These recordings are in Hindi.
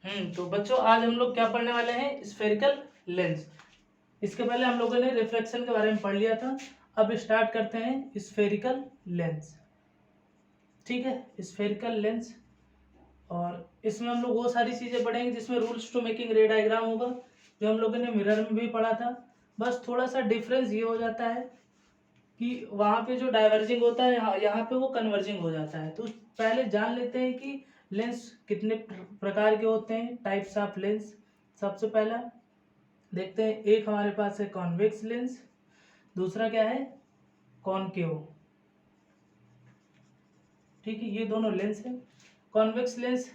तो बच्चों आज हम लोग क्या पढ़ने वाले हैं, स्फेरिकल लेंस। इसके पहले हम लोगों ने रिफ्लेक्शन के बारे में पढ़ लिया था। अब स्टार्ट करते हैं स्फेरिकल लेंस। ठीक है, स्फेरिकल लेंस। और इसमें हम लोग वो सारी चीज़ें पढ़ेंगे जिसमें rules to making ray diagram होगा, जो हम लोगों ने मिरर में भी पढ़ा था। बस थोड़ा सा डिफरेंस ये हो जाता है कि वहाँ पे जो डाइवर्जिंग होता है यहाँ पे वो कन्वर्जिंग हो जाता है। तो पहले जान लेते हैं कि लेंस कितने प्रकार के होते हैं, टाइप्स ऑफ लेंस। सबसे पहला देखते हैं, एक हमारे पास है कॉन्वेक्स लेंस, दूसरा क्या है, कॉनकेव। ठीक है, ये दोनों लेंस है। कॉन्वेक्स लेंस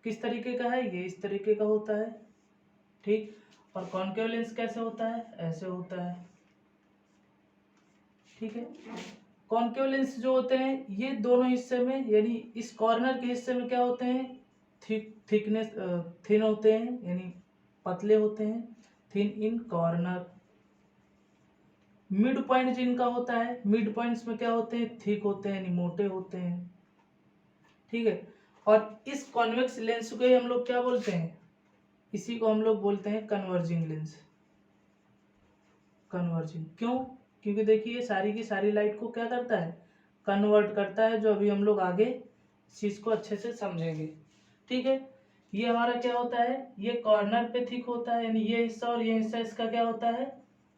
किस तरीके का है, ये इस तरीके का होता है। ठीक, और कॉनकेव लेंस कैसे होता है, ऐसे होता है। ठीक है, कॉनकेव लेंस जो होते हैं ये दोनों हिस्से में, यानी इस कॉर्नर के हिस्से में क्या होते हैं, थिकनेस थिन होते हैं, यानी पतले होते हैं, थिन इन कॉर्नर। मिड पॉइंट जिनका होता है, मिड पॉइंट्स में क्या होते हैं, थिक होते हैं, यानी मोटे होते हैं। ठीक है, और इस कॉन्वेक्स लेंस को ही हम लोग क्या बोलते हैं, इसी को हम लोग बोलते हैं कन्वर्जिंग लेंस। कन्वर्जिंग क्यों, क्योंकि देखिए ये सारी की सारी लाइट को क्या करता है, कन्वर्ट करता है, जो अभी हम लोग आगे इस चीज को अच्छे से समझेंगे। ठीक है, ये हमारा क्या होता है, ये कॉर्नर पे थिक होता है, यानी ये हिस्सा और ये हिस्सा इसका क्या होता है,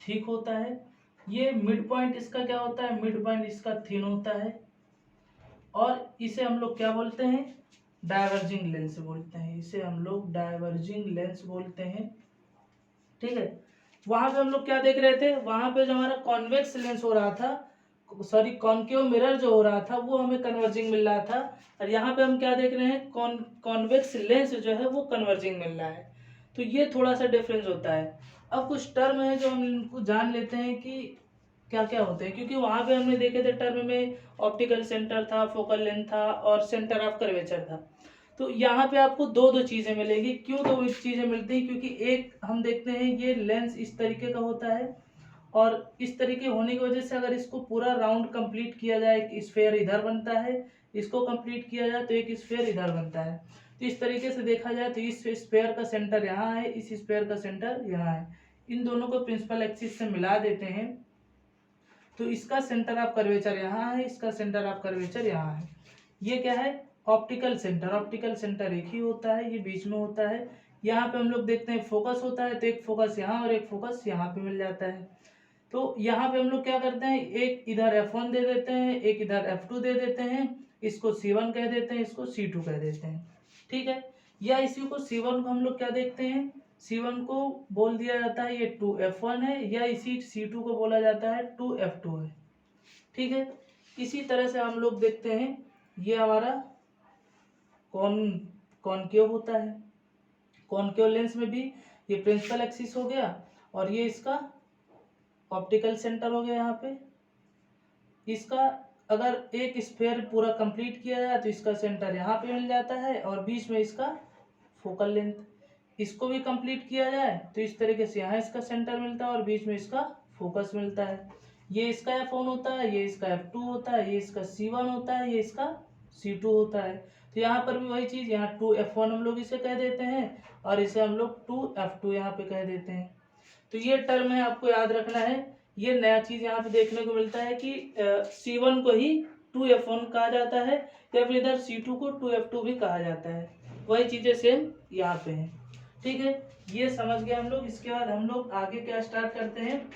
थिक होता है। ये मिड पॉइंट इसका क्या होता है, मिड पॉइंट इसका थिन होता है। और इसे हम लोग क्या बोलते हैं, डाइवर्जिंग लेंस बोलते हैं। इसे हम लोग डाइवर्जिंग लेंस बोलते हैं। ठीक है, वहां पे हम लोग क्या देख रहे थे, वहां पे जो हमारा कॉन्वेक्स लेंस हो रहा था, सॉरी कॉनकेव मिरर जो हो रहा था, वो हमें कन्वर्जिंग मिल रहा था। और यहाँ पे हम क्या देख रहे हैं, कॉन्वेक्स लेंस जो है वो कन्वर्जिंग मिल रहा है। तो ये थोड़ा सा डिफरेंस होता है। अब कुछ टर्म है जो हम इनको जान लेते हैं कि क्या क्या होते हैं, क्योंकि वहां पे हमने देखे थे टर्म में ऑप्टिकल सेंटर था, फोकल लेंथ था और सेंटर ऑफ कर्वेचर था। तो यहाँ पे आपको दो दो चीजें मिलेगी। क्यों दो चीजें मिलती हैं, क्योंकि एक हम देखते हैं ये लेंस इस तरीके का होता है, और इस तरीके होने की वजह से अगर इसको पूरा राउंड कंप्लीट किया जाए, एक स्फेयर इधर बनता है, इसको कंप्लीट किया जाए तो एक स्फेयर इधर बनता है। तो इस तरीके से देखा जाए तो इस स्फेयर का सेंटर यहाँ है, इस स्फेयर का सेंटर यहाँ है। इन दोनों को प्रिंसिपल एक्सिस से मिला देते हैं तो इसका सेंटर ऑफ कर्वेचर यहाँ है, इसका सेंटर ऑफ कर्वेचर यहाँ है। ये क्या है, ऑप्टिकल सेंटर। ऑप्टिकल सेंटर एक ही होता है, ये बीच में होता है। यहाँ पे हम लोग देखते हैं फोकस होता है, तो एक फोकस यहाँ और एक फोकस यहाँ पे मिल जाता है। तो यहाँ पे हम लोग क्या करते हैं, एक इधर F1 दे देते हैं, एक इधर F2 दे देते हैं, इसको C1 कह देते हैं, इसको C2 कह देते हैं। ठीक है, या इसी को C1 को हम लोग क्या देखते हैं, C1 को बोल दिया जाता है ये 2F1 है, या इसी C2 को बोला जाता है 2F2 है। ठीक है, इसी तरह से हम लोग देखते हैं ये हमारा कॉनकेव होता है। कॉनकेव लेंस में भी ये प्रिंसिपल एक्सिस हो गया और ये इसका ऑप्टिकल सेंटर हो गया। यहाँ पे इसका अगर एक स्फेयर पूरा कंप्लीट किया जाए तो इसका सेंटर यहाँ पे मिल जाता है और बीच में इसका फोकल लेंथ। इसको भी कंप्लीट किया जाए तो इस तरीके से यहाँ इसका सेंटर मिलता है और बीच में इसका फोकस मिलता है। ये इसका F1 होता है, ये इसका F2 होता है, ये इसका C1 होता है, ये इसका C2 होता है। तो यहाँ पर भी वही चीज़, यहाँ 2F1 हम लोग इसे कह देते हैं और इसे हम लोग 2F2 यहाँ पे कह देते हैं। तो ये टर्म है, आपको याद रखना है। ये नया चीज यहाँ पे देखने को मिलता है कि C1 को ही 2F1 कहा जाता है, या फिर इधर C2 को 2F2 भी कहा जाता है। वही चीजें सेम यहाँ पे हैं। ठीक है, ये समझ गए हम लोग। इसके बाद हम लोग आगे क्या स्टार्ट करते हैं,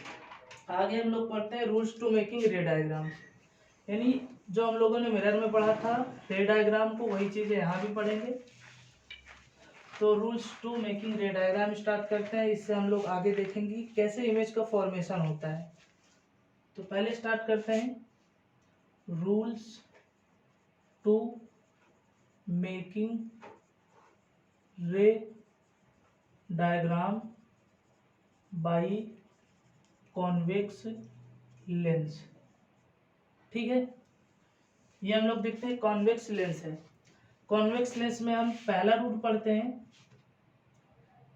आगे हम लोग पढ़ते हैं rules to making ray diagram. यानी जो हम लोगों ने मिरर में पढ़ा था रे डायग्राम को, वही चीजें यहाँ भी पढ़ेंगे। तो rules to making ray diagram start करते हैं। इससे हम लोग आगे देखेंगे कैसे इमेज का फॉर्मेशन होता है। तो पहले स्टार्ट करते हैं rules to making ray diagram by convex lens. ठीक है, ये हम लोग देखते हैं कॉन्वेक्स लेंस है। कॉन्वेक्स लेंस में हम पहला रूल पढ़ते हैं,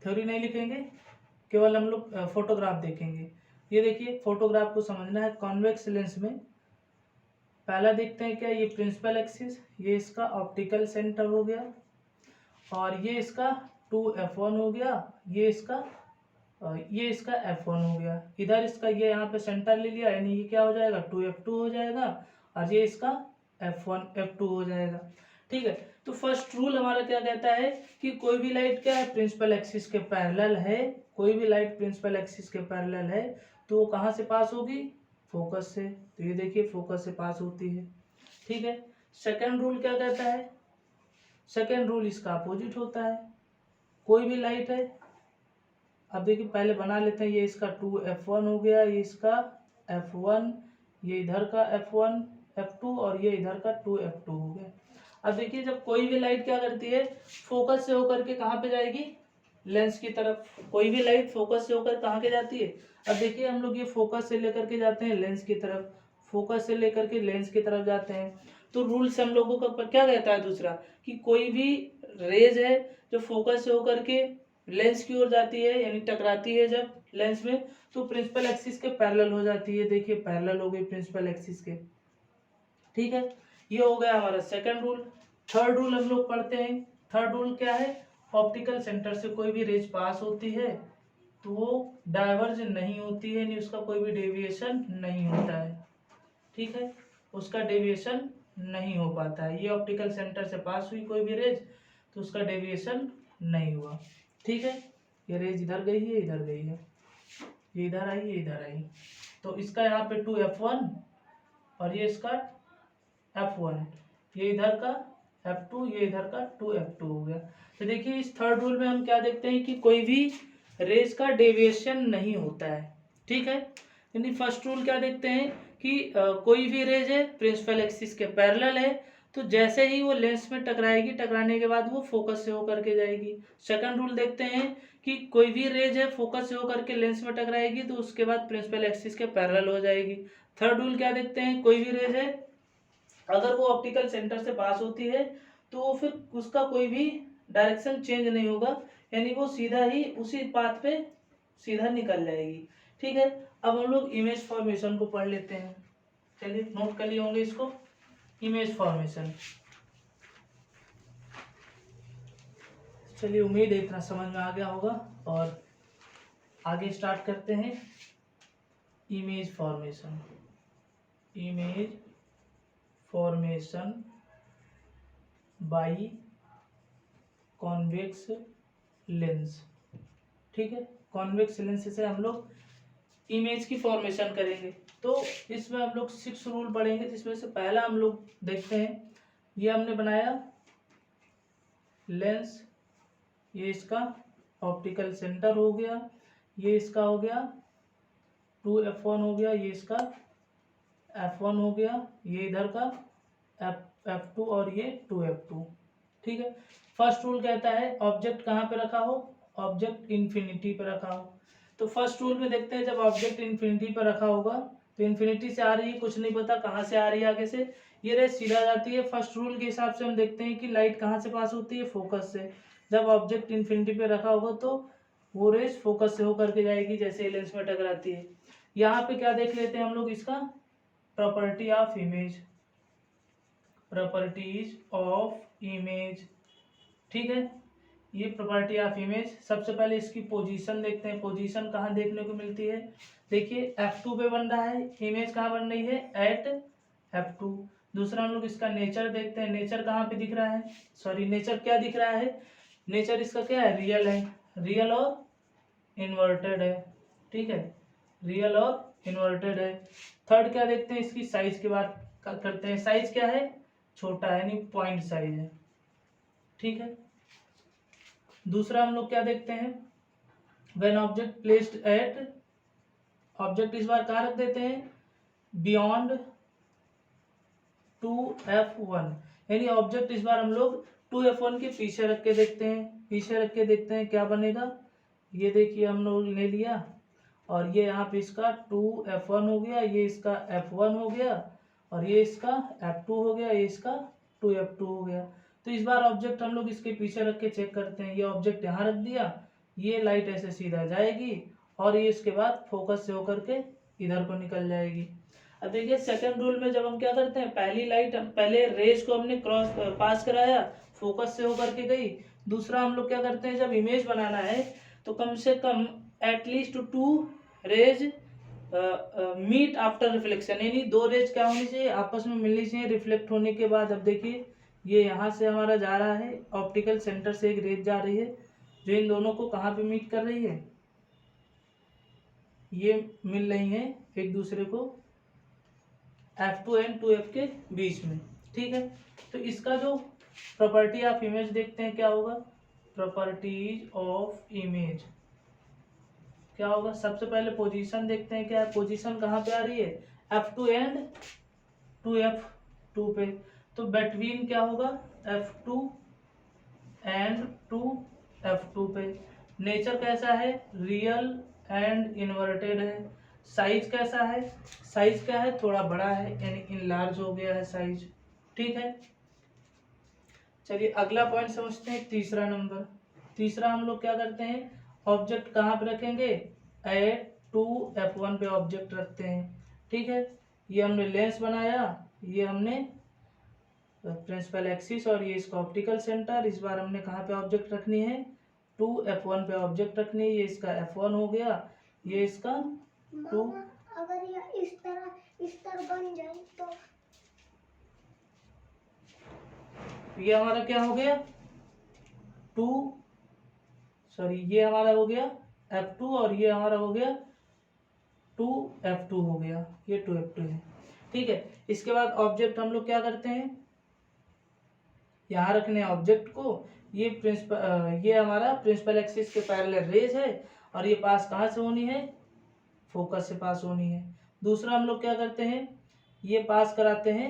थ्योरी नहीं लिखेंगे, केवल हम लोग फोटोग्राफ देखेंगे। ये देखिए फोटोग्राफ को समझना है। कॉन्वेक्स लेंस में पहला देखते हैं क्या, ये प्रिंसिपल एक्सिस, ये इसका ऑप्टिकल सेंटर हो गया, और ये इसका 2f1 हो गया, ये इसका f1 हो गया। इधर इसका ये यहाँ पे सेंटर ले लिया, यानी ये क्या हो जाएगा 2f2 हो जाएगा, और ये इसका f1 f2 हो जाएगा। ठीक है, तो फर्स्ट रूल हमारा क्या कहता है कि कोई भी लाइट क्या है प्रिंसिपल एक्सिस के पैरेलल है, कोई भी लाइट प्रिंसिपल एक्सिस के पैरेलल है तो वो कहाँ से पास होगी, फोकस से। तो ये देखिए फोकस से पास होती है। ठीक है, सेकेंड रूल क्या कहता है, सेकेंड रूल इसका अपोजिट होता है। कोई भी लाइट है, अब देखिए पहले बना लेते हैं, ये इसका 2f1 हो गया, ये इसका f1, ये इधर का f1 f2 और ये इधर का 2f2 हो गया। अब देखिए जब कोई भी लाइट क्या करती है फोकस से होकर के कहाँ पे जाएगी, लेंस की तरफ। कोई भी लाइट फोकस से होकर कहाँ के जाती है, अब देखिए हम लोग ये फोकस से लेकर के जाते हैं लेंस की तरफ, फोकस से लेकर के लेंस की तरफ जाते हैं। तो रूल से हम लोगों का क्या कहता है दूसरा, कि कोई भी रेज है जो फोकस से होकर के लेंस की ओर जाती है, यानी टकराती है जब लेंस में, तो प्रिंसिपल एक्सिस के पैरेलल हो जाती है। देखिए पैरेलल हो गई प्रिंसिपल एक्सिस के। ठीक है, ये हो गया हमारा सेकंड रूल। थर्ड रूल हम लोग पढ़ते हैं। थर्ड रूल क्या है, ऑप्टिकल सेंटर से कोई भी रेज पास होती है तो वो डाइवर्ज नहीं होती है, यानी उसका कोई भी डेविएशन नहीं होता है। ठीक है, उसका डेविएशन नहीं हो पाता है। ये ऑप्टिकल सेंटर से पास हुई कोई भी रेज तो उसका डेविएशन नहीं हुआ। ठीक है, ये रेज इधर गई है, इधर गई है, ये इधर आई, ये इधर आई, तो इसका यहाँ पे 2f1 और ये इसका f1, ये इधर का f2, ये इधर का 2f2 हो गया। तो देखिए इस थर्ड रूल में हम क्या देखते हैं कि कोई भी रेज का डेविएशन नहीं होता है। ठीक है, यानी फर्स्ट रूल क्या देखते हैं कि कोई भी रेज है प्रिंसिपल एक्सिस के पैरेलल है तो जैसे ही वो लेंस में टकराएगी, टकराने के बाद वो फोकस से होकर के जाएगी। सेकंड रूल देखते हैं कि कोई भी रेज है फोकस से होकर के लेंस में टकराएगी तो उसके बाद प्रिंसिपल एक्सिस के पैरेलल हो जाएगी। थर्ड रूल क्या देखते हैं, कोई भी रेज है अगर वो ऑप्टिकल सेंटर से पास होती है तो फिर उसका कोई भी डायरेक्शन चेंज नहीं होगा, यानी वो सीधा ही उसी पाथ पे सीधा निकल जाएगी। ठीक है, अब हम लोग इमेज फॉर्मेशन को पढ़ लेते हैं। चलिए नोट कर लिए होंगे इसको, इमेज फॉर्मेशन। चलिए उम्मीद है इतना समझ में आ गया होगा और आगे स्टार्ट करते हैं। Image formation, image formation by convex lens. ठीक है, कॉन्वेक्स लेंस से हम लोग इमेज की फॉर्मेशन करेंगे। तो इसमें हम लोग 6 रूल पढ़ेंगे, जिसमें से पहला हम लोग देखते हैं, ये हमने बनाया लेंस, ये इसका ऑप्टिकल सेंटर हो गया, ये इसका हो गया 2f1 हो गया, ये इसका f1 हो गया, ये इधर का f2 और ये 2f2। ठीक है, फर्स्ट रूल कहता है ऑब्जेक्ट कहाँ पे रखा हो, ऑब्जेक्ट इन्फिनिटी पे रखा हो। तो फर्स्ट रूल में देखते हैं जब ऑब्जेक्ट इन्फिनिटी पे रखा होगा तो इन्फिनिटी से आ रही है, कुछ नहीं पता कहाँ से आ रही है, आगे से ये रेज सीधा जाती है। फर्स्ट रूल के हिसाब से हम देखते हैं कि लाइट कहाँ से पास होती है, फोकस से। जब ऑब्जेक्ट इन्फिनिटी पे रखा होगा तो वो रेज फोकस से होकर के जाएगी जैसे लेंस में टकराती है। यहाँ पे क्या देख लेते हैं हम लोग, इसका property of image, properties of image. ठीक है, ये प्रॉपर्टी ऑफ इमेज। सबसे पहले इसकी पोजीशन देखते हैं, पोजीशन कहाँ देखने को मिलती है। देखिए f2 पे बन रहा है, इमेज कहाँ बन रही है, एट f2। दूसरा हम लोग इसका नेचर देखते हैं, नेचर कहाँ पे दिख रहा है, सॉरी नेचर क्या दिख रहा है, नेचर इसका क्या है, रियल है, रियल और इन्वर्टेड है। ठीक है, रियल और इन्वर्टेड है। थर्ड क्या देखते हैं, इसकी साइज की बात करते हैं, साइज क्या है, छोटा है, यानी पॉइंट साइज है। ठीक है, दूसरा हम लोग क्या देखते हैं, when object placed at, object इस बार कहाँ रख देते हैं, बियॉन्ड 2f1, यानी ऑब्जेक्ट इस बार हम लोग 2f1 के पीछे रख के देखते हैं, पीछे रख के देखते हैं क्या बनेगा। ये देखिए हम लोग ले लिया और ये यहाँ पे इसका 2f1 हो गया, ये इसका f1 हो गया और ये इसका f2 हो गया, ये इसका 2f2 हो गया। तो इस बार ऑब्जेक्ट हम लोग इसके पीछे रख के चेक करते हैं। ये ऑब्जेक्ट यहाँ रख दिया, ये लाइट ऐसे सीधा जाएगी और ये इसके बाद फोकस से होकर के इधर को निकल जाएगी। अब देखिए सेकंड रूल में जब हम क्या करते हैं, पहली लाइट पहले रेज को हमने क्रॉस पास कराया, फोकस से होकर के गई। दूसरा हम लोग क्या करते हैं, जब इमेज बनाना है तो कम से कम at least 2 rays meet after reflection, यानी 2 रेज क्या होनी चाहिए, आपस में मिलनी चाहिए रिफ्लेक्ट होने के बाद। अब देखिए ये यहाँ से हमारा जा रहा है, ऑप्टिकल सेंटर से एक रेज जा रही है जो इन दोनों को कहाँ पे मीट कर रही है, ये मिल रही है एक दूसरे को F2 एंड 2F के बीच में। ठीक है, तो इसका जो प्रॉपर्टी ऑफ इमेज देखते हैं क्या होगा, प्रॉपर्टीज ऑफ इमेज क्या होगा। सबसे पहले पोजीशन देखते हैं, क्या है पोजीशन कहाँ पे आ रही है, F2 एंड 2F2 पे। तो बिटवीन क्या होगा, F2 एंड 2F2 पे। नेचर कैसा है, रियल एंड इन्वर्टेड है। साइज कैसा है, साइज क्या है, थोड़ा बड़ा है यानी इनलार्ज हो गया है साइज। ठीक है, चलिए अगला पॉइंट समझते हैं, तीसरा नंबर। तीसरा हम लोग क्या करते हैं, ऑब्जेक्ट कहाँ पे रखेंगे, एट 2F1 पे ऑब्जेक्ट रखते हैं। ठीक है, ये हमने लेंस बनाया, ये हमने प्रिंसिपल एक्सिस और ये इसका ऑप्टिकल सेंटर। इस बार हमने कहाँ पे ऑब्जेक्ट रखनी है, 2F1 पे ऑब्जेक्ट रखनी है। ये इसका F1 हो गया, ये इसका 2। अगर ये इस तरह बन जाए तो ये हमारा क्या हो गया, 2 सॉरी ये हमारा हो गया F2 और ये हमारा हो गया 2F2 हो गया, ये 2F2 है। ठीक है, इसके बाद ऑब्जेक्ट हम लोग क्या करते हैं, यहाँ रखने ऑब्जेक्ट को। ये ये हमारा प्रिंसिपल एक्सिस के पैरेलल रेज है और ये पास कहाँ से होनी है, फोकस से पास होनी है। दूसरा हम लोग क्या करते हैं, ये पास कराते हैं,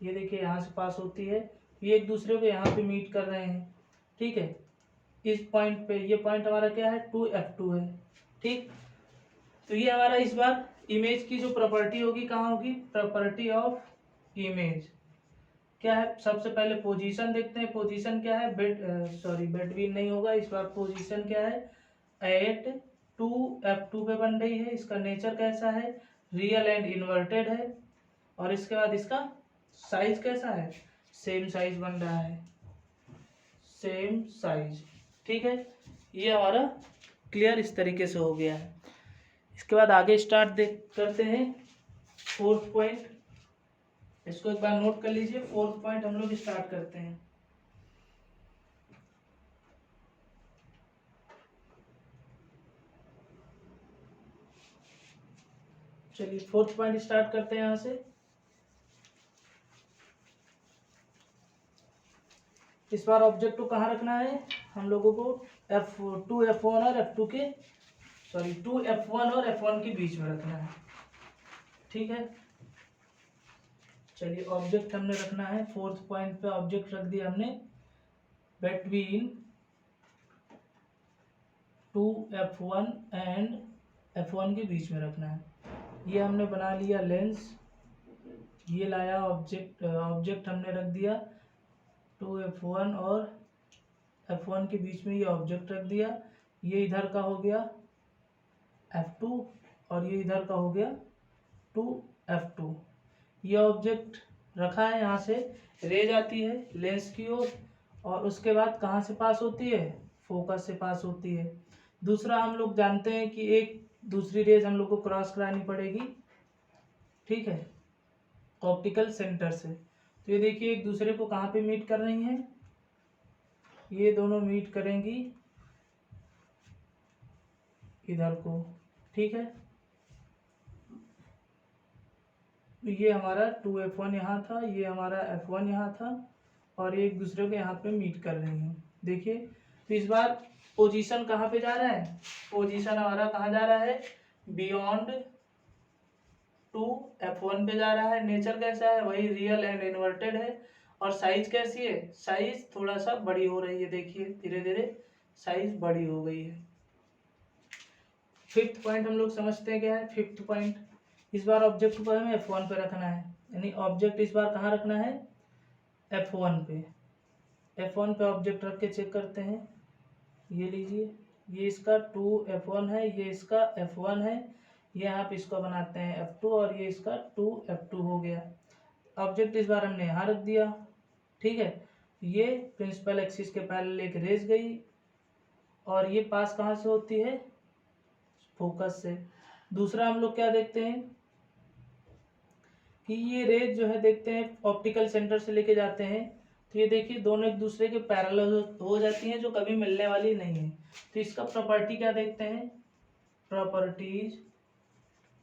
ये देखिए यहाँ से पास होती है, ये एक दूसरे को यहाँ पे मीट कर रहे हैं। ठीक है, इस पॉइंट पे, ये पॉइंट हमारा क्या है, 2F2 है। ठीक, तो ये हमारा इस बार इमेज की जो प्रॉपर्टी होगी कहाँ होगी, प्रॉपर्टी ऑफ इमेज क्या है। सबसे पहले पोजीशन देखते हैं, पोजीशन क्या है, बिटवीन नहीं होगा इस बार, पोजीशन क्या है, एट 2F2 पे बन रही है। इसका नेचर कैसा है, रियल एंड इन्वर्टेड है। और इसके बाद इसका साइज कैसा है, सेम साइज बन रहा है, सेम साइज। ठीक है, ये हमारा क्लियर इस तरीके से हो गया है। इसके बाद आगे स्टार्ट देख करते हैं, फोर्थ पॉइंट। इसको एक बार नोट कर लीजिए, फोर्थ पॉइंट हम लोग स्टार्ट करते हैं। चलिए फोर्थ पॉइंट स्टार्ट करते हैं यहाँ से। इस बार ऑब्जेक्ट को कहाँ रखना है हम लोगों को, F2F1 और F2 के सॉरी 2F1 और F1 के बीच में रखना है। ठीक है, चलिए ऑब्जेक्ट हमने रखना है, फोर्थ पॉइंट पे ऑब्जेक्ट रख दिया हमने, बिटवीन 2F1 एंड F1 के बीच में रखना है। ये हमने बना लिया लेंस, ये लाया ऑब्जेक्ट हमने रख दिया 2F1 और F1 के बीच में, ये ऑब्जेक्ट रख दिया। ये इधर का हो गया F2 और ये इधर का हो गया 2F2। ये ऑब्जेक्ट रखा है, यहाँ से रेज आती है लेंस की ओर और उसके बाद कहाँ से पास होती है, फोकस से पास होती है। दूसरा हम लोग जानते हैं कि एक दूसरी रेज हम लोग को क्रॉस करानी पड़ेगी। ठीक है, ऑप्टिकल सेंटर से। तो ये देखिए एक दूसरे को कहाँ पे मीट कर रही हैं, ये दोनों मीट करेंगी इधर को। ठीक है, तो ये हमारा 2F1 यहाँ था, ये हमारा F1 यहाँ था और ये एक दूसरे को यहाँ पे मीट कर रही हैं। देखिए, तो इस बार पोजीशन कहाँ पे जा रहा है, पोजीशन हमारा कहाँ जा रहा है, बियॉन्ड 2F1 पे जा रहा है। नेचर कैसा है, वही रियल एंड इन्वर्टेड है। और साइज कैसी है, साइज थोड़ा सा बड़ी हो रही है, देखिए धीरे धीरे साइज बड़ी हो गई है। फिफ्थ पॉइंट हम लोग समझते हैं क्या है, फिफ्थ पॉइंट, इस बार ऑब्जेक्ट को हमें F1 पे रखना है, यानी ऑब्जेक्ट इस बार कहाँ रखना है, F1 पे। F1 पे ऑब्जेक्ट रख के चेक करते हैं, ये लीजिए, ये इसका 2F1 है, ये इसका F1 है, ये आप इसको बनाते हैं F2 और ये इसका 2F2 हो गया। ऑब्जेक्ट इस बार हमने यहाँ रख दिया, ठीक है। ये प्रिंसिपल एक्सिस के पैरेलल एक रेज गई और ये पास कहाँ से होती है, फोकस से। दूसरा हम लोग क्या देखते हैं कि ये रेज जो है देखते हैं ऑप्टिकल सेंटर से लेके जाते हैं, तो ये देखिए दोनों एक दूसरे के पैरेलल हो जाती हैं, जो कभी मिलने वाली नहीं है। तो इसका प्रॉपर्टी क्या देखते हैं, प्रॉपर्टीज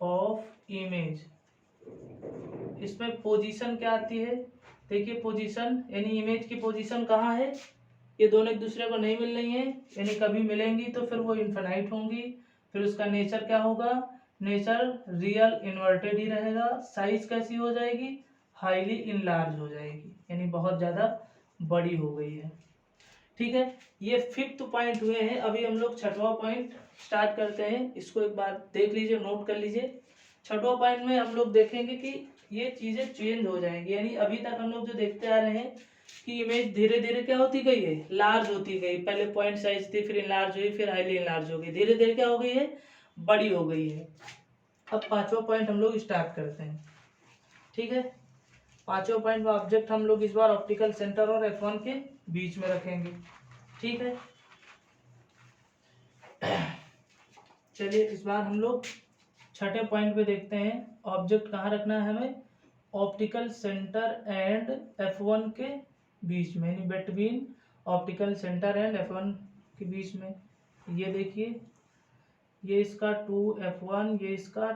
ऑफ इमेज। इसमें पोजीशन क्या आती है, देखिए पोजीशन यानी इमेज की पोजीशन कहाँ है, ये दोनों एक दूसरे को नहीं मिल रही हैं, यानी कभी मिलेंगी तो फिर वो इन्फिनाइट होंगी। फिर उसका नेचर क्या होगा, नेचर रियल इन्वर्टेड ही रहेगा। साइज कैसी हो जाएगी, हाईली इनलार्ज हो जाएगी, यानी बहुत ज़्यादा बड़ी हो गई है, ठीक है। ये 5th पॉइंट हुए हैं। अभी हम लोग 6वां पॉइंट स्टार्ट करते हैं। इसको एक बार देख लीजिए, नोट कर लीजिए। 6वां पॉइंट में हम लोग देखेंगे कि ये चीज़ें चेंज हो जाएंगी, यानी अभी तक हम लोग जो देखते आ रहे हैं कि इमेज धीरे धीरे क्या होती गई है, लार्ज होती गई। पहले पॉइंट साइज थी, फिर इनलार्ज हुई, फिर हाईली इनलार्ज हो गई, धीरे धीरे क्या हो गई है, बड़ी हो गई है। अब 5वां पॉइंट हम लोग स्टार्ट करते हैं, ठीक है। 5वां पॉइंट में ऑब्जेक्ट हम लोग इस बार ऑप्टिकल सेंटर और F1 के बीच में रखेंगे, ठीक है। चलिए इस बार हम लोग 6ठे पॉइंट पे देखते हैं। ऑब्जेक्ट कहाँ रखना है हमें, ऑप्टिकल सेंटर एंड F1 के बीच में, यानी between optical centre and F1 के बीच में। ये देखिए, ये इसका 2F1, ये इसका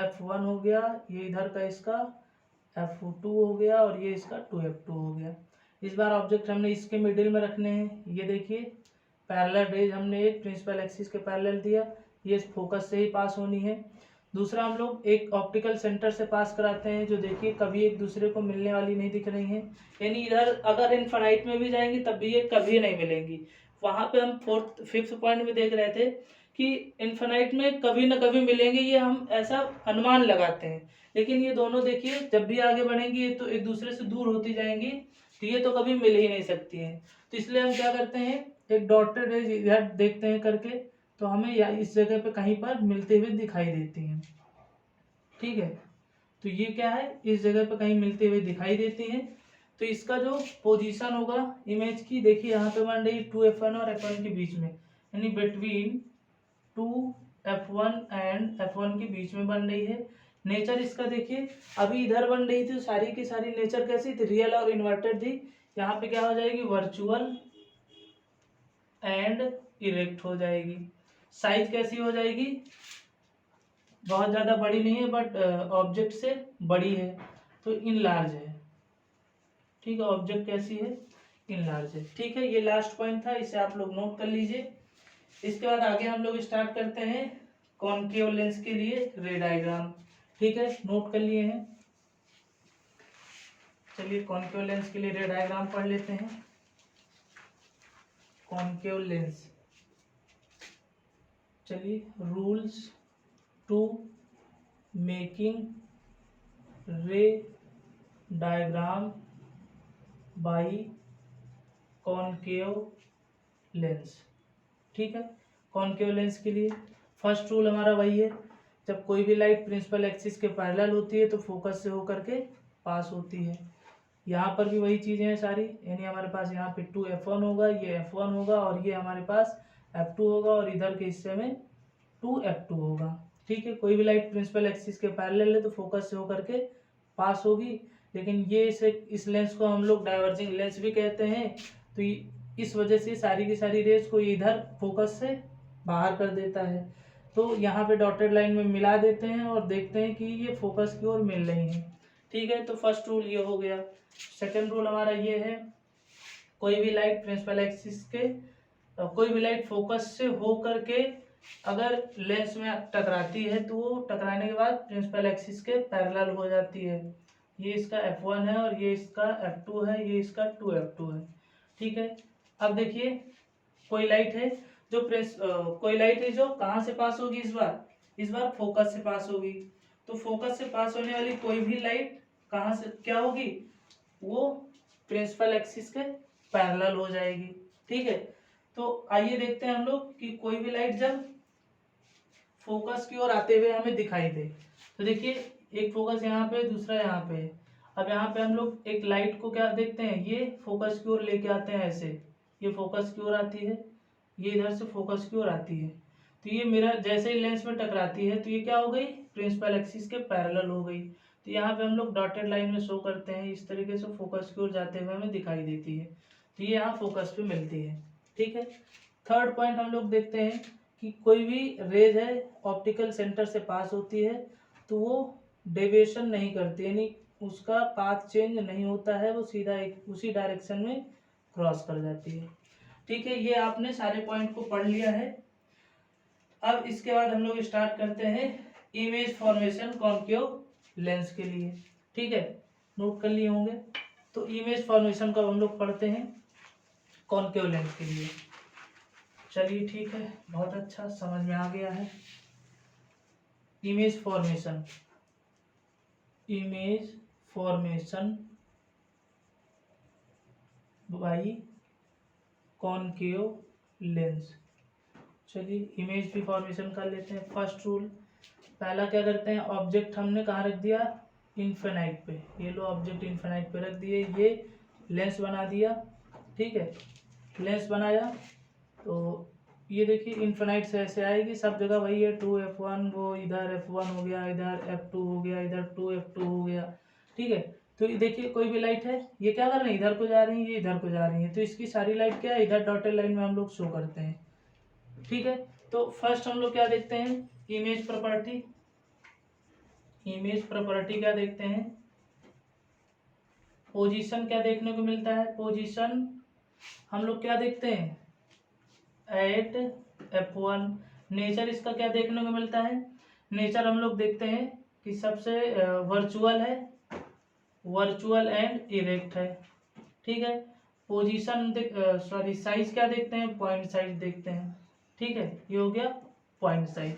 F1 हो गया, ये इधर का इसका F2 हो गया और ये इसका 2F2 हो गया। इस बार ऑब्जेक्ट हमने इसके मिडिल में रखने हैं। ये देखिए पैरेलल रेज हमने एक प्रिंसिपल एक्सिस के पैरेलल दिया, ये फोकस से ही पास होनी है। दूसरा हम लोग एक ऑप्टिकल सेंटर से पास कराते हैं, जो देखिए कभी एक दूसरे को मिलने वाली नहीं दिख रही हैं, यानी इधर अगर इनफाइनाइट में भी जाएंगी तब भी ये कभी नहीं मिलेंगी। वहाँ पे हम 5th पॉइंट में देख रहे थे कि इनफाइनाइट में कभी ना कभी मिलेंगे, ये हम ऐसा अनुमान लगाते हैं। लेकिन ये दोनों देखिए जब भी आगे बढ़ेंगी ये तो एक दूसरे से दूर होती जाएंगी, तो ये तो कभी मिल ही नहीं सकती हैं। तो इसलिए हम क्या करते हैं, एक डॉटेड रेज इधर देखते हैं करके, तो हमें या इस जगह पे कहीं पर मिलते हुए दिखाई देती हैं, ठीक है। तो ये क्या है, इस जगह पे कहीं मिलते हुए दिखाई देती हैं। तो इसका जो पोजीशन होगा इमेज की, देखिए यहाँ पे बन रही 2F1 और F1 के बीच में, यानी बिटवीन 2F1 एंड F1 के बीच में बन रही है। नेचर इसका देखिए अभी इधर बन रही थी, सारी की सारी नेचर कैसी थी, रियल और इन्वर्टेड थी। यहाँ पे क्या हो जाएगी, वर्चुअल एंड इरेक्ट हो जाएगी। साइज कैसी हो जाएगी, बहुत ज़्यादा बड़ी नहीं है बट ऑब्जेक्ट से बड़ी है, तो इनलार्ज है, ठीक है। ऑब्जेक्ट कैसी है, इनलार्ज है, ठीक है। ये लास्ट पॉइंट था, इसे आप लोग नोट कर लीजिए। इसके बाद आगे हम लोग स्टार्ट करते हैं कॉनकेव लेंस के लिए रे डायग्राम, ठीक है। नोट कर लिए हैं, चलिए कॉनकेव लेंस के लिए रे डायग्राम पढ़ लेते हैं। कॉनकेव लेंस, चलिए rules to making ray diagram by concave lens, ठीक है। कॉनकेव लेंस के लिए फर्स्ट रूल हमारा वही है, जब कोई भी लाइट प्रिंसिपल एक्सिस के पैरेलल होती है तो फोकस से होकर के पास होती है। यहाँ पर भी वही चीज़ें हैं सारी, यानी हमारे पास यहाँ पे 2F1 होगा, ये F1 होगा और ये हमारे पास F2 होगा और इधर के हिस्से में 2F2 होगा, ठीक है। कोई भी लाइट प्रिंसिपल एक्सिस के पैरेलल है तो फोकस से होकर के पास होगी। लेकिन ये इस लेंस को हम लोग डाइवर्जिंग लेंस भी कहते हैं, तो इस वजह से सारी की सारी रेज को इधर फोकस से बाहर कर देता है। तो यहाँ पे डॉटेड लाइन में मिला देते हैं और देखते हैं कि ये फोकस की ओर मिल रही हैं, ठीक है। तो फर्स्ट रूल ये हो गया। सेकंड रूल हमारा ये है, कोई भी लाइट प्रिंसिपल एक्सिस के कोई भी लाइट फोकस से हो करके अगर लेंस में टकराती है तो वो टकराने के बाद प्रिंसिपल एक्सिस के पैरेलल हो जाती है। ये इसका F1 है और ये इसका F2 है, ये इसका 2F2 है, ठीक है। अब देखिए कोई लाइट है जो कोई लाइट है जो कहाँ से पास होगी, इस बार फोकस से पास होगी। तो फोकस से पास होने वाली कोई भी लाइट कहाँ से क्या होगी, वो प्रिंसिपल एक्सिस के पैरेलल हो जाएगी, ठीक है। तो आइए देखते हैं हम लोग कि कोई भी लाइट जब फोकस की ओर आते हुए हमें दिखाई दे। तो देखिए एक फोकस यहाँ पे, दूसरा यहाँ पे है। अब यहाँ पे हम लोग एक लाइट को क्या देखते हैं, ये फोकस की ओर लेके आते हैं ऐसे, ये फोकस की ओर आती है, ये इधर से फोकस की ओर आती है। तो ये मिरर जैसे ही लेंस में टकराती है तो ये क्या हो गई, प्रिंसिपल एक्सिस के पैरेलल हो गई। तो यहाँ पे हम लोग डॉटेड लाइन में शो करते हैं, इस तरीके से फोकस की ओर जाते हुए हमें दिखाई देती है। तो ये यहाँ फोकस पे मिलती है। ठीक है। थर्ड पॉइंट हम लोग देखते हैं कि कोई भी रेज है ऑप्टिकल सेंटर से पास होती है तो वो डेविएशन नहीं करती, यानी उसका पाथ चेंज नहीं होता है, वो सीधा एक उसी डायरेक्शन में क्रॉस कर जाती है। ठीक है, ये आपने सारे पॉइंट को पढ़ लिया है। अब इसके बाद हम लोग स्टार्ट करते हैं इमेज फॉर्मेशन कॉन्केव लेंस के लिए। ठीक है, नोट कर लिए होंगे। तो इमेज फॉर्मेशन का हम लोग पढ़ते हैं कॉन्केव लेंस के लिए। चलिए ठीक है, बहुत अच्छा, समझ में आ गया है। Image formation, image formation by concave lens. चलिए इमेज भी फॉर्मेशन कर लेते हैं। फर्स्ट रूल, पहला क्या करते हैं, ऑब्जेक्ट हमने कहाँ रख दिया, इन्फिनाइट पे। ये लो ऑब्जेक्ट इन्फिनाइट पे रख दिए, ये लेंस बना दिया। ठीक है, लेंस बनाया तो ये देखिए इन्फिनाइट से ऐसे आएगी, सब जगह वही है 2f1, वो इधर f1 हो गया, इधर f2 हो गया, इधर 2f2 हो गया। ठीक है, तो ये देखिए कोई भी लाइट है, ये क्या कर रही है, इधर को जा रही है, ये इधर को जा रही है, तो इसकी सारी लाइट क्या है, इधर डॉटेड लाइन में हम लोग शो करते हैं। ठीक है, तो फर्स्ट हम लोग क्या देखते हैं, इमेज प्रॉपर्टी। इमेज प्रॉपर्टी क्या देखते हैं, पोजीशन क्या देखने को मिलता है, पोजीशन हम लोग क्या देखते हैं एट f1। नेचर इसका क्या देखने को मिलता है, नेचर हम लोग देखते हैं कि सबसे वर्चुअल है, वर्चुअल एंड इरेक्ट है। ठीक है, पोजीशन सॉरी साइज क्या देखते हैं, पॉइंट साइज देखते हैं। ठीक है, ये हो गया पॉइंट साइज।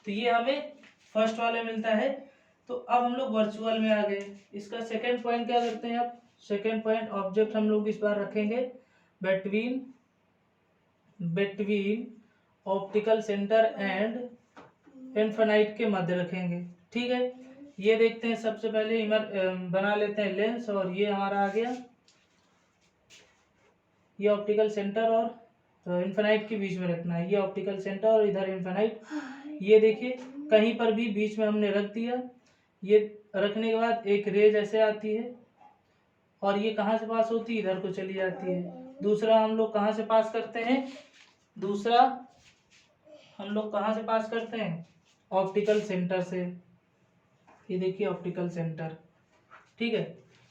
तो ये हमें फर्स्ट वाले मिलता है। तो अब हम लोग वर्चुअल में आ गए। इसका सेकंड पॉइंट क्या करते हैं, अब सेकंड पॉइंट ऑब्जेक्ट हम लोग इस बार रखेंगे between optical centre and infinite के मध्य रखेंगे। ठीक है, ये देखते हैं सबसे पहले बना लेते हैं लेंस, और ये हमारा आ गया, ये ऑप्टिकल सेंटर और इन्फिनाइट के बीच में रखना है, ये ऑप्टिकल सेंटर और इधर इन्फिनाइट। ये देखिए कहीं पर भी बीच में हमने रख दिया। ये रखने के बाद एक रेज ऐसे आती है और ये कहाँ से पास होती है, इधर को चली जाती है। दूसरा हम लोग कहाँ से पास करते हैं, दूसरा हम लोग कहाँ से पास करते हैं, ऑप्टिकल सेंटर से। ये देखिए ऑप्टिकल सेंटर। ठीक है,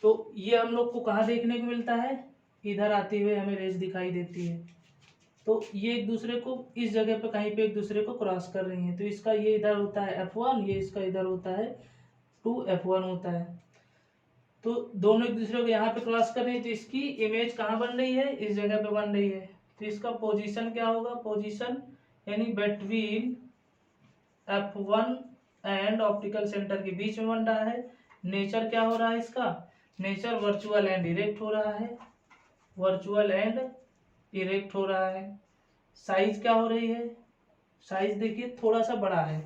तो ये हम लोग को कहाँ देखने को मिलता है, इधर आते हुए हमें रेज दिखाई देती है। तो ये एक दूसरे को इस जगह पे कहीं पे एक दूसरे को क्रॉस कर रही हैं। तो इसका ये इधर होता है f1, ये इसका इधर होता है 2f1 होता है। तो दोनों एक दूसरे को यहाँ पे क्रॉस कर रही है, तो इसकी इमेज कहाँ बन रही है, इस जगह पे बन रही है। तो इसका पोजीशन क्या होगा, पोजीशन यानी between f1 and optical centre के बीच में बन रहा है। नेचर क्या हो रहा है इसका, नेचर वर्चुअल एंड इरेक्ट हो रहा है, वर्चुअल एंड इरेक्ट हो रहा है। साइज क्या हो रही है, साइज देखिए थोड़ा सा बड़ा है,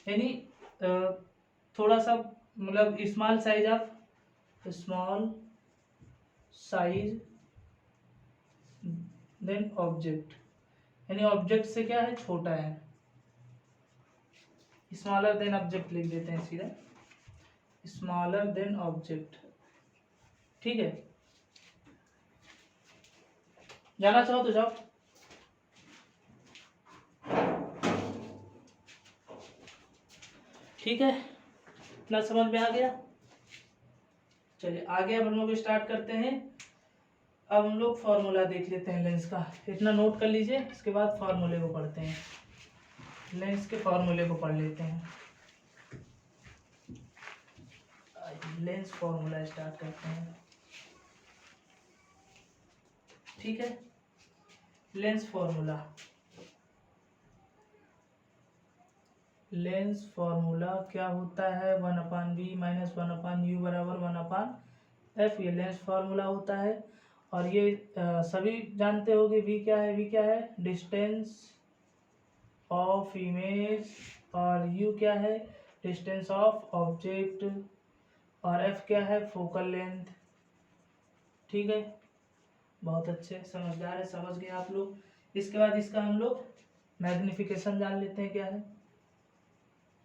यानी थोड़ा सा मतलब small size of, small size then object, यानी ऑब्जेक्ट से क्या है, छोटा है, स्मॉलर देन ऑब्जेक्ट लिख देते हैं सीधा, स्मॉलर देन ऑब्जेक्ट। ठीक है, जाना चाहो तो जाओ। ठीक है, इतना समझ में आ गया। चलिए आगे अब हम लोग स्टार्ट करते हैं। अब हम लोग फॉर्मूला देख लेते हैं लेंस का, इतना नोट कर लीजिए, इसके बाद फॉर्मूले को पढ़ते हैं, लेंस के फॉर्मूले को पढ़ लेते हैं। लेंस फॉर्मूला स्टार्ट करते हैं। ठीक है, लेंस फॉर्मूला, लेंस फॉर्मूला क्या होता है, 1/v माइनस 1/u बराबर 1/f, ये लेंस फॉर्मूला होता है। और ये सभी जानते होंगे v क्या है, v क्या है, डिस्टेंस ऑफ इमेज और यू क्या है, डिस्टेंस ऑफ ऑब्जेक्ट, और एफ क्या है, फोकल लेंथ। ठीक है, बहुत अच्छे, समझदार है, समझ गए आप लोग। इसके बाद इसका हम लोग मैग्निफिकेशन जान लेते हैं, क्या है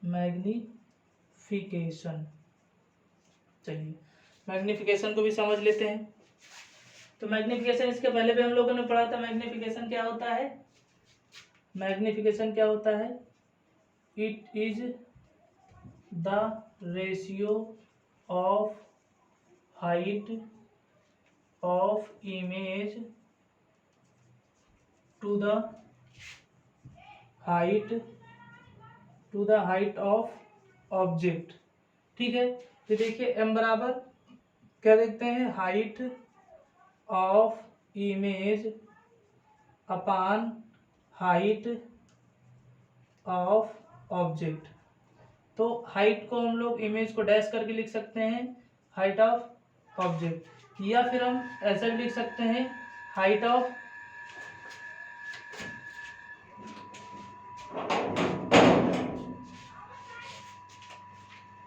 मैग्निफिकेशन। चलिए मैग्निफिकेशन को भी समझ लेते हैं। तो मैग्निफिकेशन, इसके पहले भी हम लोगों ने पढ़ा था। मैग्निफिकेशन क्या होता है, मैग्निफिकेशन क्या होता है, it is the ratio of height of image to the height of object. ठीक है, तो देखिए एम बराबर क्या देखते हैं, height of image upon height of object. तो हाइट को हम लोग इमेज को डैश करके लिख सकते हैं हाइट ऑफ ऑब्जेक्ट, या फिर हम ऐसा भी लिख सकते हैं हाइट ऑफ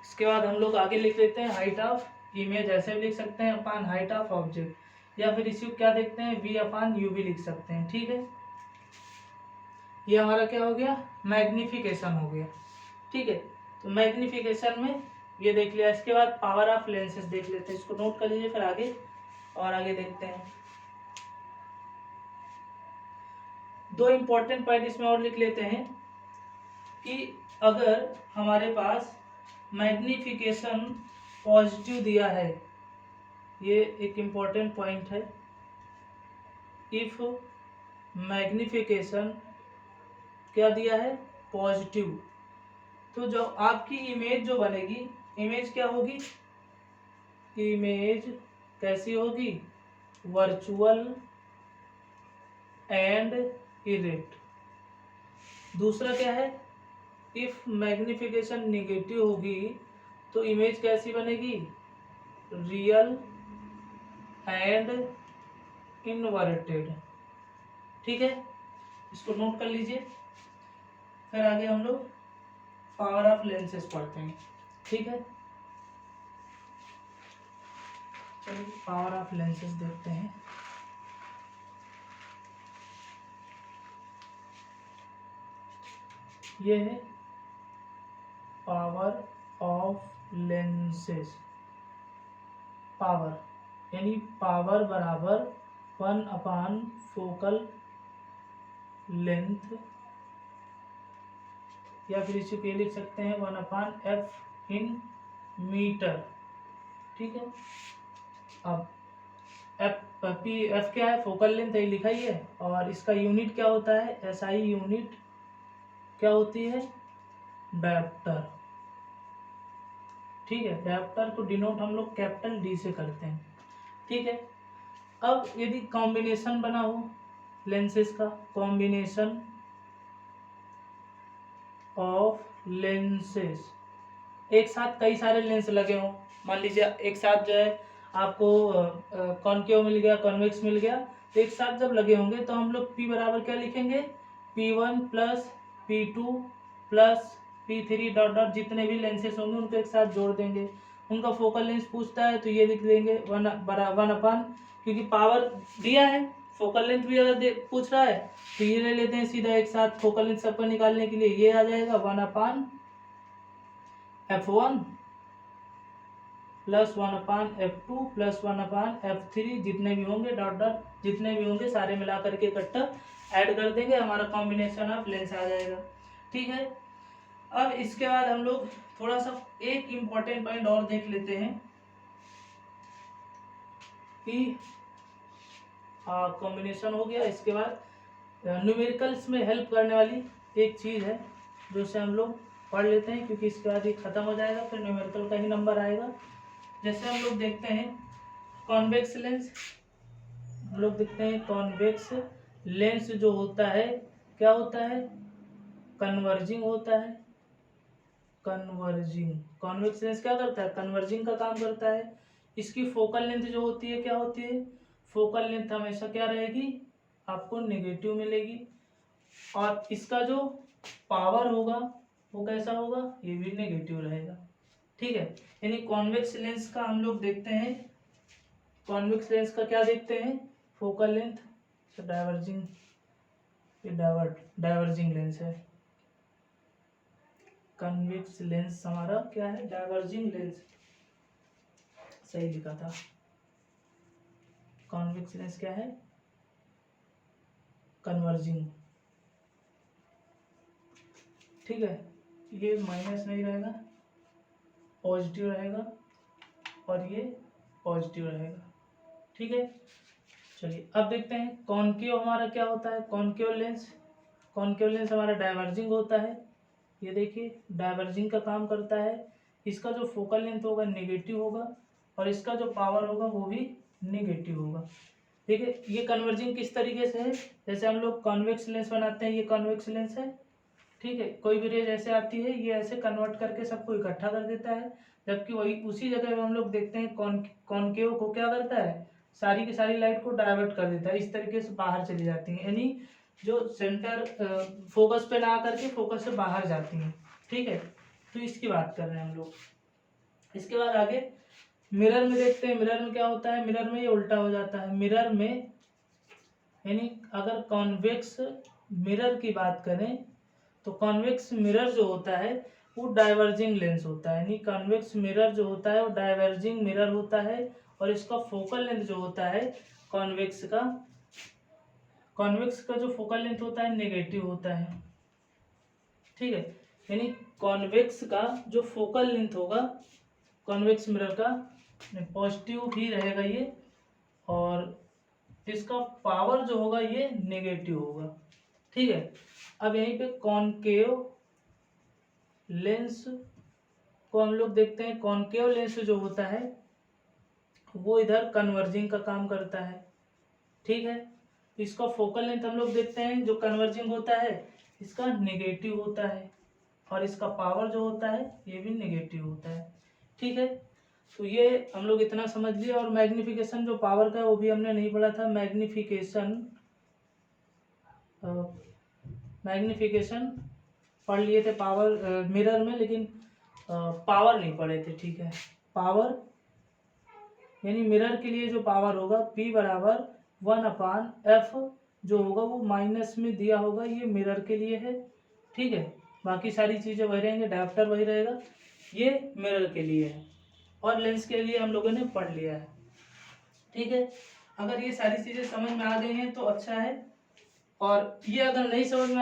इसके बाद हम लोग आगे लिख लेते हैं हाइट ऑफ इमेज, ऐसे भी लिख सकते हैं अपान हाइट ऑफ ऑब्जेक्ट, या फिर इसी को क्या देखते हैं वी अपान यू भी लिख सकते हैं। ठीक है, ये हमारा क्या हो गया, मैग्निफिकेशन हो गया। ठीक है, तो मैग्निफिकेशन में ये देख लिया। इसके बाद पावर ऑफ लेंसेज देख लेते हैं, इसको नोट कर लीजिए, फिर आगे और आगे देखते हैं। दो इंपॉर्टेंट पॉइंट इसमें और लिख लेते हैं कि अगर हमारे पास मैग्निफिकेशन पॉजिटिव दिया है, ये एक इम्पॉर्टेंट पॉइंट है, इफ मैग्निफिकेशन क्या दिया है, पॉजिटिव, तो जो आपकी इमेज जो बनेगी, इमेज क्या होगी, इमेज कैसी होगी, वर्चुअल एंड इरेक्ट। दूसरा क्या है, इफ मैग्निफिकेशन निगेटिव होगी तो इमेज कैसी बनेगी, रियल एंड इनवर्टेड। ठीक है, इसको नोट कर लीजिए, फिर आगे हम लोग पावर ऑफ लेंसेज पढ़ते हैं। ठीक है, चलिए पावर ऑफ लेंसेज देखते हैं। ये है पावर ऑफ लेंसेज। पावर यानी पावर बराबर 1 अपान फोकल लेंथ, या फिर इसी को लिख सकते हैं 1 अपान एफ इन मीटर। ठीक है, अब एफ क्या है, फोकल लेंथ है, लिखा ही है, और इसका यूनिट क्या होता है, एसआई यूनिट क्या होती है, डायोप्टर। ठीक है, डायोप्टर को डिनोट हम लोग कैपिटल डी से करते हैं। ठीक है, अब यदि कॉम्बिनेशन बना हो लेंसेज का, कॉम्बिनेशन ऑफ लेंसेज, एक साथ कई सारे लेंस लगे हों, मान लीजिए एक साथ जो है आपको कॉनकेव मिल गया, कॉन्वेक्स मिल गया, तो एक साथ जब लगे होंगे तो हम लोग P बराबर क्या लिखेंगे, P1 plus P2 plus P3 dot dot, जितने भी लेंसेज होंगे उनको एक साथ जोड़ देंगे। उनका फोकल लेंथ पूछता है तो ये लिख देंगे 1 अपान, क्योंकि पावर दिया है, फोकल लेंथ भी अगर पूछ रहा है तो ये ले लेते हैं सीधा एक साथ, फोकल लेंथ सबको निकालने के लिए ये आ जाएगा 1 अपान F1 प्लस 1 अपान F2 प्लस 1 अपान F3, जितने भी होंगे डॉट डॉट, जितने भी होंगे सारे मिला करके इकट्ठा ऐड कर देंगे, हमारा कॉम्बिनेशन ऑफ लेंस आ जाएगा। ठीक है, अब इसके बाद हम लोग थोड़ा सा एक इम्पॉर्टेंट पॉइंट और देख लेते हैं कि कॉम्बिनेशन हो गया। इसके बाद न्यूमेरिकल्स में हेल्प करने वाली एक चीज़ है जो से हम लोग पढ़ लेते हैं, क्योंकि इसके बाद ये खत्म हो जाएगा, फिर न्यूमेरिकल का ही नंबर आएगा। जैसे हम लोग देखते हैं कॉन्वेक्स लेंस, हम लोग देखते हैं कॉन्वेक्स लेंस जो होता है क्या होता है, कन्वर्जिंग होता है। कन्वर्जिंग, कॉन्वेक्स लेंस क्या करता है, कन्वर्जिंग का काम करता है। इसकी फोकल लेंथ जो होती है क्या होती है, फोकल लेंथ हमेशा क्या रहेगी, आपको नेगेटिव मिलेगी, और इसका जो पावर होगा वो कैसा होगा, ये भी नेगेटिव रहेगा। ठीक है, यानी कॉन्वेक्स लेंस का हम लोग देखते हैं, कॉन्वेक्स लेंस का क्या देखते हैं, फोकल लेंथ, डाइवर्जिंग, ये डाइवर्जिंग लेंस है। कॉन्वेक्स लेंस हमारा क्या है, डाइवर्जिंग लेंस, सही लिखा था। कॉन्वेक्स लेंस क्या है, कन्वर्जिंग। ठीक है, ये माइनस नहीं रहेगा, पॉजिटिव रहेगा, और ये पॉजिटिव रहेगा। ठीक है, चलिए अब देखते हैं कॉनकेव हमारा क्या होता है। कॉनकेव लेंस, कॉनकेव लेंस हमारा डाइवर्जिंग होता है। ये देखिए डाइवर्जिंग का काम करता है। इसका जो फोकल लेंथ होगा नेगेटिव होगा, और इसका जो पावर होगा वो भी नेगेटिव होगा। देखिए ये कन्वर्जिंग किस तरीके से है, जैसे हम लोग कॉन्वेक्स लेंस बनाते हैं, ये कॉन्वेक्स लेंस है। ठीक है, कोई भी रेज ऐसे आती है, ये ऐसे कन्वर्ट करके सबको इकट्ठा कर देता है, जबकि वही उसी जगह पे हम लोग देखते हैं कॉनकेव को क्या करता है, सारी की सारी लाइट को डाइवर्ट कर देता है, इस तरीके से बाहर चली जाती है, यानी जो सेंटर फोकस पे ना आकर के फोकस से बाहर जाती हैं। ठीक है, तो इसकी बात कर रहे हैं हम लोग। इसके बाद आगे मिरर में देखते हैं, मिरर में क्या होता है, मिरर में ये उल्टा हो जाता है। मिरर में यानी अगर कॉन्वेक्स मिरर की बात करें तो कॉन्वेक्स मिरर जो होता है वो डाइवर्जिंग लेंस होता है, यानी कॉन्वेक्स मिरर जो होता है वो डाइवर्जिंग मिरर होता है, और इसका फोकल लेंथ जो होता है कॉन्वेक्स का, कॉन्वेक्स का जो फोकल लेंथ होता है नेगेटिव होता है। ठीक है, यानी कॉन्वेक्स का जो फोकल लेंथ होगा कॉन्वेक्स मिरर का पॉजिटिव ही रहेगा ये, और इसका पावर जो होगा ये नेगेटिव होगा। ठीक है, अब यहीं पे कॉनकेव लेंस को हम लोग देखते हैं। कॉनकेव लेंस जो होता है वो इधर कन्वर्जिंग का काम करता है। ठीक है, इसका फोकल लेंथ हम लोग देखते हैं, जो कन्वर्जिंग होता है इसका नेगेटिव होता है, और इसका पावर जो होता है ये भी नेगेटिव होता है। ठीक है, तो ये हम लोग इतना समझ लिए। और मैग्निफिकेशन जो पावर का है वो भी हमने नहीं पढ़ा था। मैग्निफिकेशन पढ़ लिए थे पावर मिरर में, लेकिन पावर नहीं पढ़े थे। ठीक है, पावर यानी मिरर के लिए जो पावर होगा P बराबर 1/F जो होगा वो माइनस में दिया होगा, ये मिरर के लिए है। ठीक है, बाकी सारी चीज़ें वही रहेंगे, डायोप्टर वही रहेगा, ये मिरर के लिए है, और लेंस के लिए हम लोगों ने पढ़ लिया है। ठीक है, अगर ये सारी चीज़ें समझ में आ गई हैं तो अच्छा है, और ये अगर नहीं समझ में